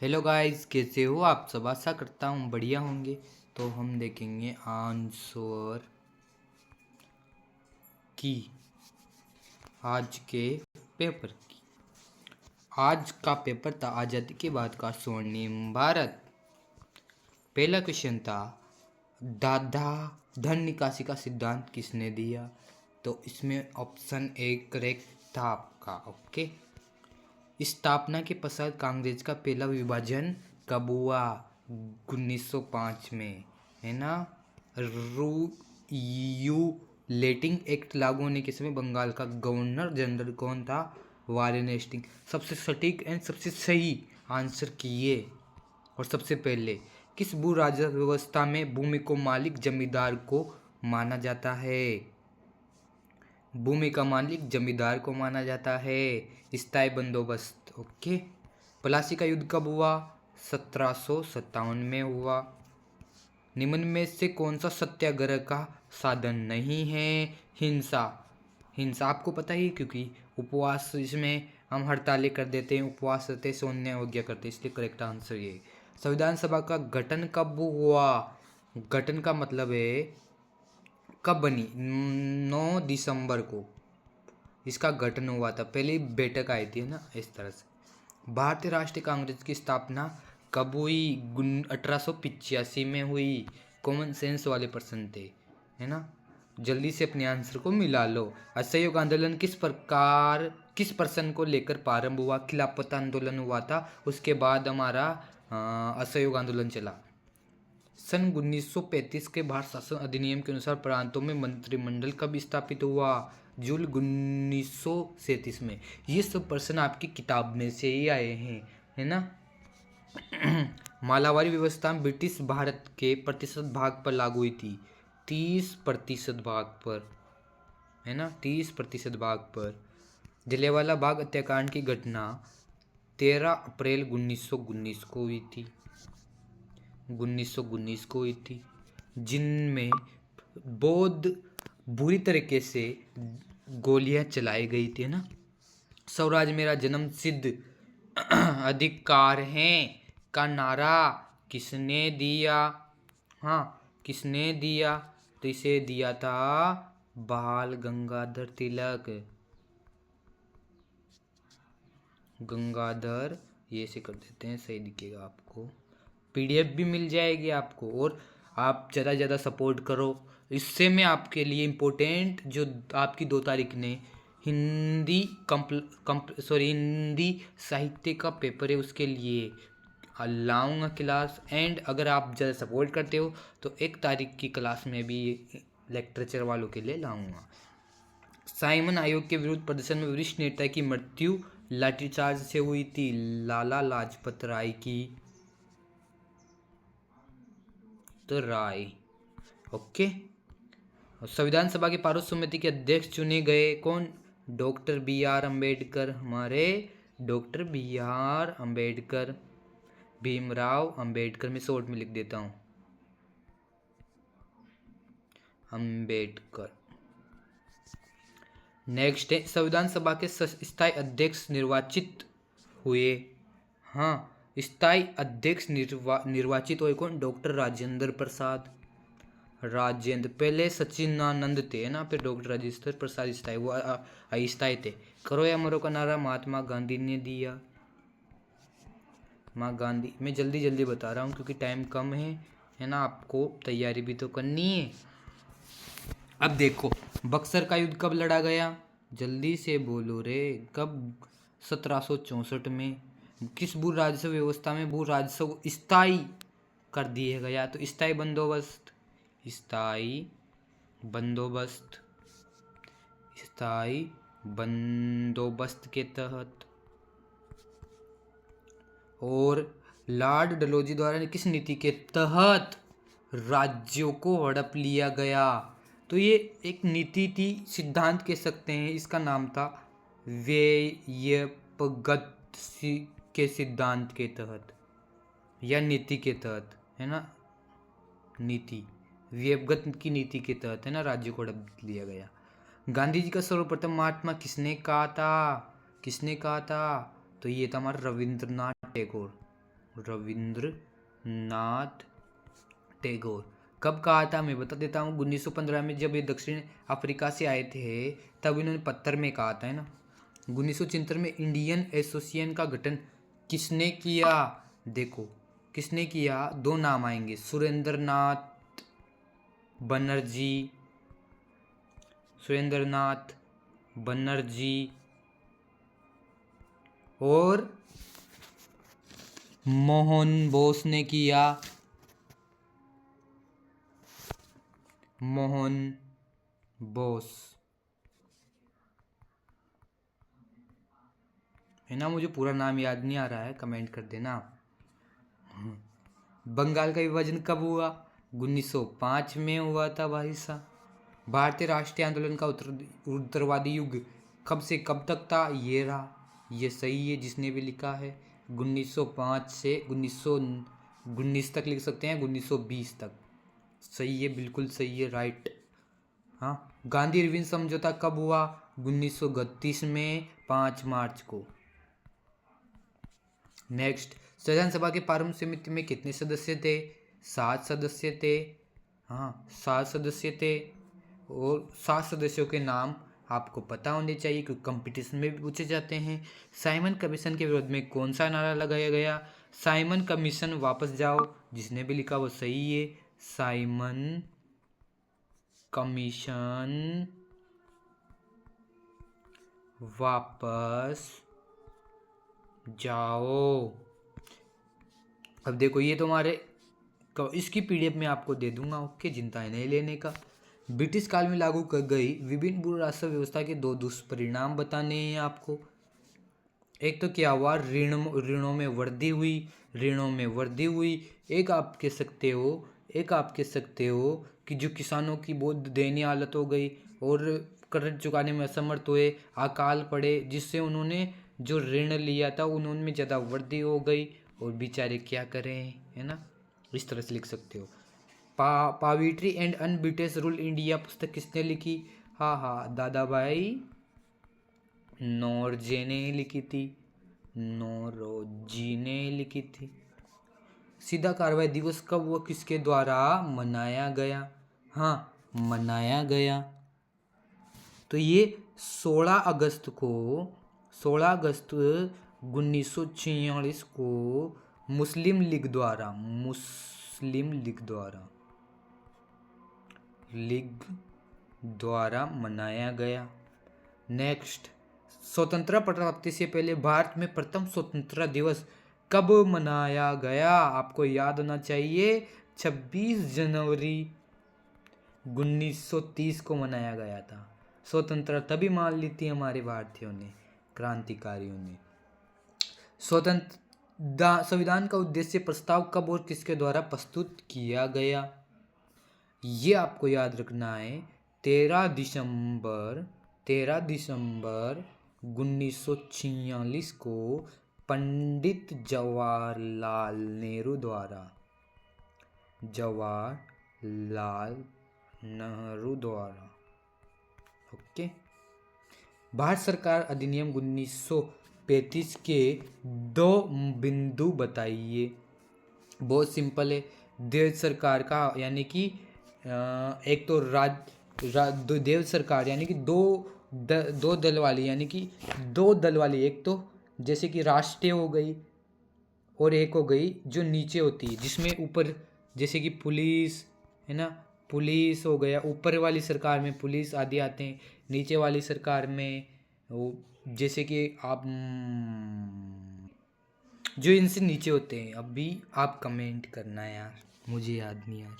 Hello guys, कैसे हो आप सब। आशा करता हूँ बढ़िया होंगे। तो हम देखेंगे आंसर की आज के पेपर की। आज का पेपर था आज़ादी के बाद का स्वर्णिम भारत। पहला क्वेश्चन था दादा धन निकासी का सिद्धांत किसने दिया। तो इसमें ऑप्शन ए करेक्ट था आपका। ओके। स्थापना के पश्चात कांग्रेस का पहला विभाजन कब हुआ। 1905 में, है ना। रूयूलेटिंग एक्ट लागू होने के समय बंगाल का गवर्नर जनरल कौन था। Warren Hastings. सबसे सटीक एंड सबसे सही आंसर किए। और सबसे पहले किस भू राजस्व व्यवस्था में भूमि को मालिक जमींदार को माना जाता है। भूमि का मालिक जमींदार को माना जाता है। स्थायी बंदोबस्त। ओके। प्लासी का युद्ध कब हुआ। 1757 में हुआ। निम्न में से कौन सा सत्याग्रह का साधन नहीं है। हिंसा। हिंसा आपको पता ही, क्योंकि उपवास, इसमें हम हड़तालें कर देते हैं, उपवास रहते, सोने अवज्ञा करते, इसलिए करेक्ट आंसर ये। संविधान सभा का गठन कब हुआ। गठन का मतलब है कब बनी। 9 दिसंबर को इसका गठन हुआ था। पहली बैठक आई थी ना, इस तरह से। भारतीय राष्ट्रीय कांग्रेस की स्थापना कब हुई। 1885 में हुई। कॉमन सेंस वाले पर्सन थे, है ना। जल्दी से अपने आंसर को मिला लो। असहयोग आंदोलन किस पर्सन को लेकर प्रारंभ हुआ। खिलाफत आंदोलन हुआ था, उसके बाद हमारा असहयोग आंदोलन चला। सन 1935 के भारत शासन अधिनियम के अनुसार प्रांतों में मंत्रिमंडल कब स्थापित हुआ। जून 1937 में। ये सब पर्सन आपकी किताब में से ही आए हैं, है ना। मालावारी व्यवस्था ब्रिटिश भारत के प्रतिशत भाग पर लागू हुई थी। 30% भाग पर, है ना, 30% भाग पर। जलियांवाला बाग हत्याकांड की घटना 13 अप्रैल 1919 को हुई थी। 1919 को हुई थी, जिनमें बौद्ध बुरी तरीके से गोलियां चलाई गई थी ना। स्वराज मेरा जन्म सिद्ध अधिकार है का नारा किसने दिया। हाँ, किसने दिया। तो इसे दिया था बाल गंगाधर तिलक। गंगाधर, ये से कर देते हैं, सही दिखेगा आपको। पीडीएफ भी मिल जाएगी आपको। और आप ज़्यादा से ज़्यादा सपोर्ट करो। इससे मैं आपके लिए इम्पोर्टेंट जो आपकी 2 तारीख ने हिंदी साहित्य का पेपर है, उसके लिए लाऊंगा क्लास। एंड अगर आप ज़्यादा सपोर्ट करते हो तो 1 तारीख की क्लास में भी लिटरेचर वालों के लिए लाऊंगा। साइमन आयोग के विरुद्ध प्रदर्शन में वरिष्ठ नेता की मृत्यु लाठीचार्ज से हुई थी। लाला लाजपत राय की। तो राय। ओके। संविधान सभा की पारूल समिति के अध्यक्ष चुने गए कौन। Doctor B R Ambedkar. हमारे doctor B R Ambedkar, Bhimrao Ambedkar. मैं शॉर्ट में लिख देता हूँ, अम्बेडकर। नेक्स्ट है, संविधान सभा के स्थायी अध्यक्ष निर्वाचित हुए। हाँ, स्थायी अध्यक्ष निर्वाचित हुए कौन। डॉक्टर राजेंद्र प्रसाद। राजेंद्र, पहले सचिनानंद थे ना, फिर डॉक्टर राजेंद्र प्रसाद स्थायी, वो अस्थायी थे। करो या मरो का नारा महात्मा गांधी ने दिया। महात्मा गांधी। मैं जल्दी जल्दी बता रहा हूँ क्योंकि टाइम कम है ना, आपको तैयारी भी तो करनी है। अब देखो, बक्सर का युद्ध कब लड़ा गया। जल्दी से बोलो रे, कब। 1764 में। किस भू राजस्व व्यवस्था में भू राजस्व स्थायी कर दिया गया। तो स्थायी बंदोबस्त। स्थायी बंदोबस्त। स्थायी बंदोबस्त के तहत। और लॉर्ड डलहौजी द्वारा किस नीति के तहत राज्यों को हड़प लिया गया। तो ये एक नीति थी, सिद्धांत कह सकते हैं। इसका नाम था व्ययपगत के सिद्धांत के तहत या नीति के तहत, है ना। नीति, व्ययपगत की नीति के तहत, है ना, राज्यों को हड़प लिया गया। गांधी जी का सर्वप्रथम महात्मा किसने कहा था। किसने कहा था। तो ये था हमारा रविंद्रनाथ टैगोर। रविंद्रनाथ टैगोर। कब कहा था मैं बता देता हूँ। 1915 में जब ये दक्षिण अफ्रीका से आए थे तब इन्होंने पत्थर में कहा था, है ना। 1974 में इंडियन एसोसिएशन का गठन किसने किया? देखो किसने किया, दो नाम आएंगे, सुरेंद्रनाथ बनर्जी, सुरेंद्रनाथ बनर्जी और मोहन बोस ने किया, मोहन बोस, है ना। मुझे पूरा नाम याद नहीं आ रहा है, कमेंट कर देना। बंगाल का विभाजन कब हुआ? 1905 में हुआ था भाई साहब। भारतीय राष्ट्रीय आंदोलन का उत्तरवादी युग कब से कब तक था? ये रहा, ये सही है जिसने भी लिखा है। 1905 से 1919 तक लिख सकते हैं, 1920 तक। सही है, बिल्कुल सही है, राइट। हाँ, गांधी इरविन समझौता कब हुआ? 1932 में 5 मार्च को। नेक्स्ट, संविधान सभा के प्रारंभ समिति में कितने सदस्य थे? 7 सदस्य थे। हाँ, 7 सदस्य थे। और 7 सदस्यों के नाम आपको पता होने चाहिए क्योंकि कंपटीशन में भी पूछे जाते हैं। साइमन कमीशन के विरोध में कौन सा नारा लगाया गया? साइमन कमीशन वापस जाओ, जिसने भी लिखा वो सही है। साइमन कमीशन वापस जाओ। अब देखो ये तुम्हारे इसकी पीडीएफ में आपको दे दूंगा, ओके, चिंता है नहीं लेने का। ब्रिटिश काल में लागू कर गई विभिन्न राष्ट्र व्यवस्था के 2 दुष्परिणाम बताने हैं आपको। एक तो क्या हुआ, ऋणों में वृद्धि हुई, ऋणों में वृद्धि हुई। एक आप कह सकते हो कि जो किसानों की बहुत दयनीय हालत हो गई और कर्ज चुकाने में असमर्थ हुए, अकाल पड़े, जिससे उन्होंने जो ऋण लिया था उनमें ज़्यादा वृद्धि हो गई और बेचारे क्या करें, है ना। इस तरह से लिख सकते हो। पाविट्री एंड अनब्रिटिश रूल इंडिया पुस्तक किसने लिखी? हाँ, दादा भाई नौरोजी ने लिखी थी, नौरोजी ने लिखी थी। सीधा कार्रवाई दिवस कब व किसके द्वारा मनाया गया? हाँ, मनाया गया तो ये 16 अगस्त 1946 को मुस्लिम लीग द्वारा मनाया गया। नेक्स्ट, स्वतंत्रता प्राप्ति से पहले भारत में प्रथम स्वतंत्रता दिवस कब मनाया गया? आपको याद होना चाहिए, 26 जनवरी 1930 को मनाया गया था। स्वतंत्रता तभी मान ली थी हमारे भारतीयों ने, क्रांतिकारियों ने। संविधान का उद्देश्य प्रस्ताव कब और किसके द्वारा प्रस्तुत किया गया? ये आपको याद रखना है, 13 दिसंबर 1946 को पंडित जवाहरलाल नेहरू द्वारा। ओके। भारत सरकार अधिनियम 1935 के 2 बिंदु बताइए। बहुत सिंपल है। देव सरकार का यानी कि एक तो देव सरकार यानी कि दो दल वाली, यानी कि 2 दल वाली, एक तो जैसे कि राष्ट्रीय हो गई और एक हो गई जो नीचे होती है, जिसमें ऊपर जैसे कि पुलिस, है ना, पुलिस हो गया, ऊपर वाली सरकार में पुलिस आदि आते हैं, नीचे वाली सरकार में वो जैसे कि आप जो इनसे नीचे होते हैं। अभी आप कमेंट करना यार, मुझे याद नहीं यार।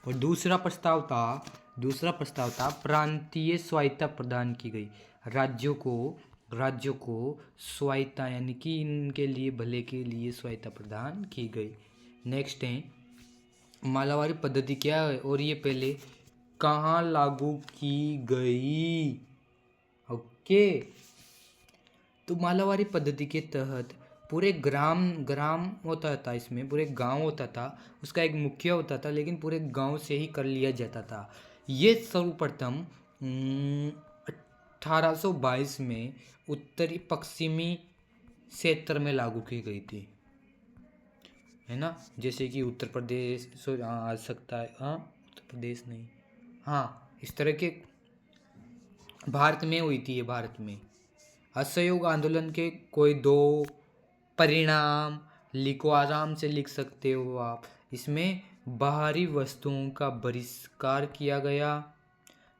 और दूसरा प्रस्ताव था प्रांतीय स्वायत्ता प्रदान की गई। राज्यों को स्वायत्ता यानी कि इनके लिए भले के लिए स्वायत्ता प्रदान की गई। नेक्स्ट है मालावारी पद्धति क्या है और ये पहले कहाँ लागू की गई? ओके, तो मालावारी पद्धति के तहत पूरे ग्राम होता था, इसमें पूरे गांव होता था, उसका एक मुखिया होता था, लेकिन पूरे गांव से ही कर लिया जाता था। ये सर्वप्रथम 1822 में उत्तरी पश्चिमी क्षेत्र में लागू की गई थी। है ना, जैसे कि उत्तर प्रदेश आ सकता है, हाँ उत्तर प्रदेश नहीं, हाँ इस तरह के भारत में हुई थी ये, भारत में। असहयोग आंदोलन के कोई दो परिणाम लिखो, आराम से लिख सकते हो आप। इसमें बाहरी वस्तुओं का बहिष्कार किया गया,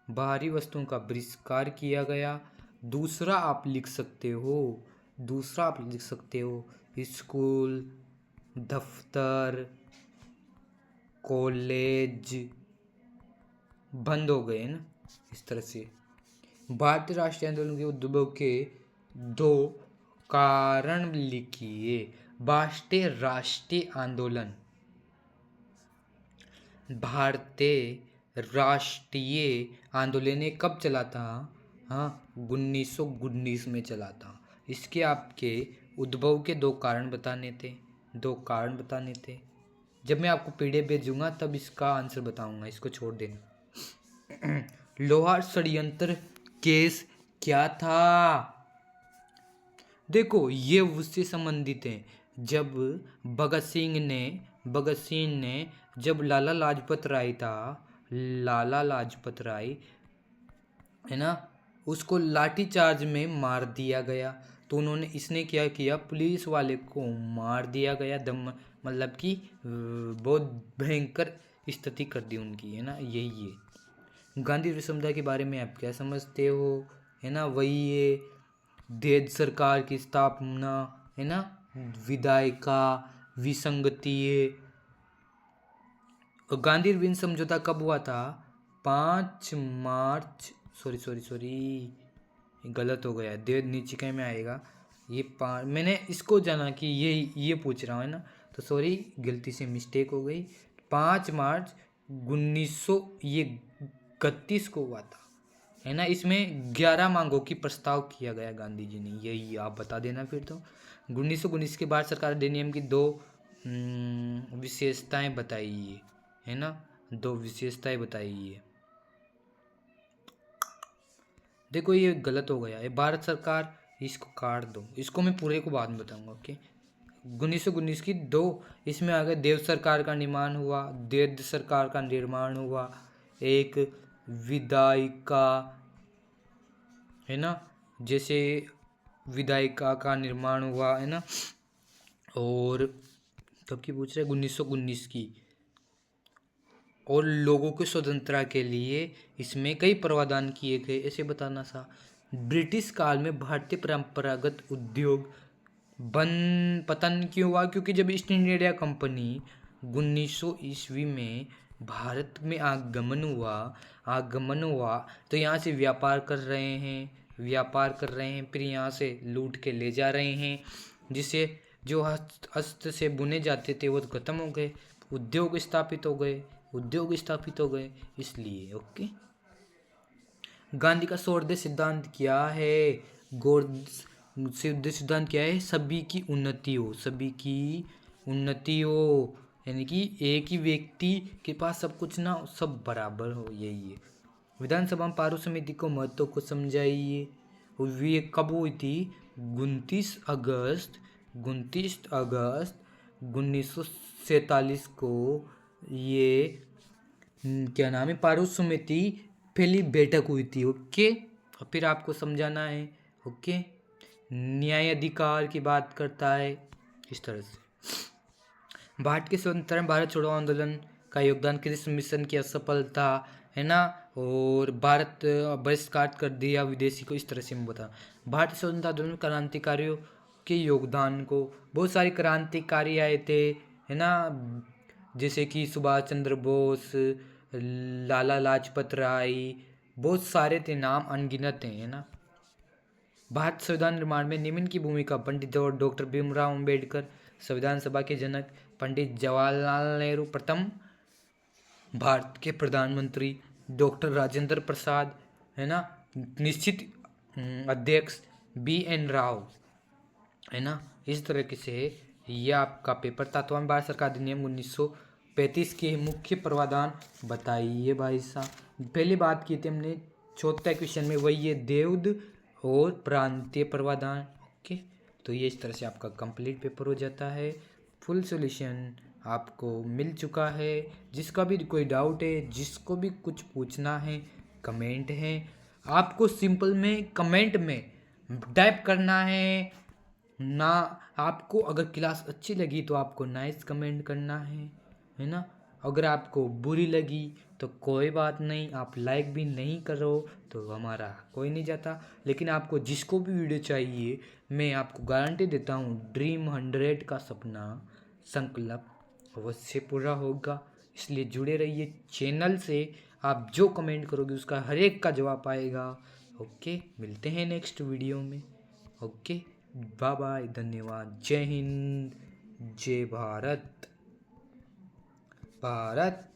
बाहरी वस्तुओं का बहिष्कार किया गया। दूसरा आप लिख सकते हो, दूसरा आप लिख सकते हो स्कूल, दफ्तर, कॉलेज बंद हो गए ना, इस तरह से। भारतीय राष्ट्रीय आंदोलन के उद्भव के दो कारण लिखिए। भारतीय राष्ट्रीय आंदोलन, भारतीय राष्ट्रीय आंदोलन ये कब चला था? हाँ 1919 में चला था। इसके आपके उद्भव के दो कारण बताने थे, दो कारण बताने थे। जब मैं आपको पीडीएफ भेजूंगा तब इसका आंसर बताऊंगा, इसको छोड़ देना। लोहार षड्यंत्र केस क्या था? देखो ये उससे संबंधित है जब भगत सिंह ने जब लाला लाजपत राय था, लाला लाजपत राय है ना, उसको लाठी चार्ज में मार दिया गया। तो उन्होंने इसने क्या किया, पुलिस वाले को मार दिया गया, दम मतलब कि बहुत भयंकर स्थिति कर दी उनकी, है ना, यही है। गांधी विषमता के बारे में आप क्या समझते हो? है ना, वही है देश सरकार की स्थापना, है ना, विधायिका विसंगति है। और गांधी विन समझौता कब हुआ था? 5 मार्च, सॉरी गलत हो गया, दे नीचे कहीं में आएगा ये मैंने इसको जाना कि ये पूछ रहा हूँ, है ना, तो सॉरी गलती से मिस्टेक हो गई। 5 मार्च 1931 को हुआ था, है ना। इसमें 11 मांगों की प्रस्ताव किया गया गांधी जी ने, यही आप बता देना फिर तो। 1919 के बाद सरकार अधिनियम की दो विशेषताएं बताई है ना, दो विशेषताएं बताई है। देखो ये गलत हो गया, ये भारत सरकार, इसको काट दो, इसको मैं पूरे को बाद में बताऊंगा। ओके 1919 की दो, इसमें आ गया देव सरकार का निर्माण हुआ, देव सरकार का निर्माण हुआ, एक विधायिका, है ना, जैसे विधायिका का निर्माण हुआ, है ना। और कब की पूछ रहे? 1919 की। और लोगों के स्वतंत्रता के लिए इसमें कई प्रावधान किए गए, ऐसे बताना था। ब्रिटिश काल में भारतीय परंपरागत उद्योग पतन क्यों हुआ? क्योंकि जब ईस्ट इंडिया कंपनी 1900 ईस्वी में भारत में आगमन हुआ तो यहाँ से व्यापार कर रहे हैं, फिर यहाँ से लूट के ले जा रहे हैं, जिससे जो हस्त से बुने जाते थे वो खत्म हो गए, उद्योग स्थापित हो गए इसलिए। ओके, गांधी का स्वदेश सिद्धांत क्या है? सिद्धांत क्या है? सभी की उन्नति हो, यानी कि एक ही व्यक्ति के पास सब कुछ ना, सब बराबर हो, यही है। विधानसभा में पारू समिति को महत्व को समझाइए। ये कब हुई थी? 29 अगस्त 1947 को ये क्या नाम है, पारू समिति पहली बैठक हुई थी। ओके, और फिर आपको समझाना है। ओके, न्याय अधिकार की बात करता है इस तरह से। भारत के स्वतंत्रता में भारत छोड़ो आंदोलन का योगदान, कृषि मिशन की असफलता, है ना, और भारत बहिष्कार कर दिया विदेशी को, इस तरह से मैं बता। भारतीय स्वतंत्रता आंदोलन क्रांतिकारियों के योगदान को, बहुत सारे क्रांतिकारी आए थे, है ना, जैसे कि सुभाष चंद्र बोस, लाला लाजपत राय, बहुत सारे थे, नाम अनगिनत हैं, है ना। भारत संविधान निर्माण में निम्न की भूमिका, पंडित डॉक्टर भीमराव अंबेडकर, संविधान सभा के जनक पंडित जवाहरलाल नेहरू, प्रथम भारत के प्रधानमंत्री डॉक्टर राजेंद्र प्रसाद, है ना, निश्चित अध्यक्ष BN राव, है ना। इस तरीके से ये आपका पेपर था। तो हम भारत सरकार अधिनियम 1935 के मुख्य प्रावधान बताइए भाई साहब। पहले बात की थी हमने चौथा क्वेश्चन में, वही है देवद और प्रांतीय प्रावधान। ओके, तो ये इस तरह से आपका कंप्लीट पेपर हो जाता है। फुल सॉल्यूशन आपको मिल चुका है। जिसका भी कोई डाउट है, जिसको भी कुछ पूछना है, कमेंट है, आपको सिंपल में कमेंट में टाइप करना है ना। आपको अगर क्लास अच्छी लगी तो आपको नाइस कमेंट करना है ना। अगर आपको बुरी लगी तो कोई बात नहीं, आप लाइक भी नहीं करो तो हमारा कोई नहीं जाता। लेकिन आपको जिसको भी वीडियो चाहिए, मैं आपको गारंटी देता हूँ ड्रीम 100 का सपना संकल्प अवश्य पूरा होगा। इसलिए जुड़े रहिए चैनल से। आप जो कमेंट करोगे उसका हर एक का जवाब आएगा। ओके, मिलते हैं नेक्स्ट वीडियो में। ओके, बाय बाय, धन्यवाद, जय हिंद, जय भारत। भारत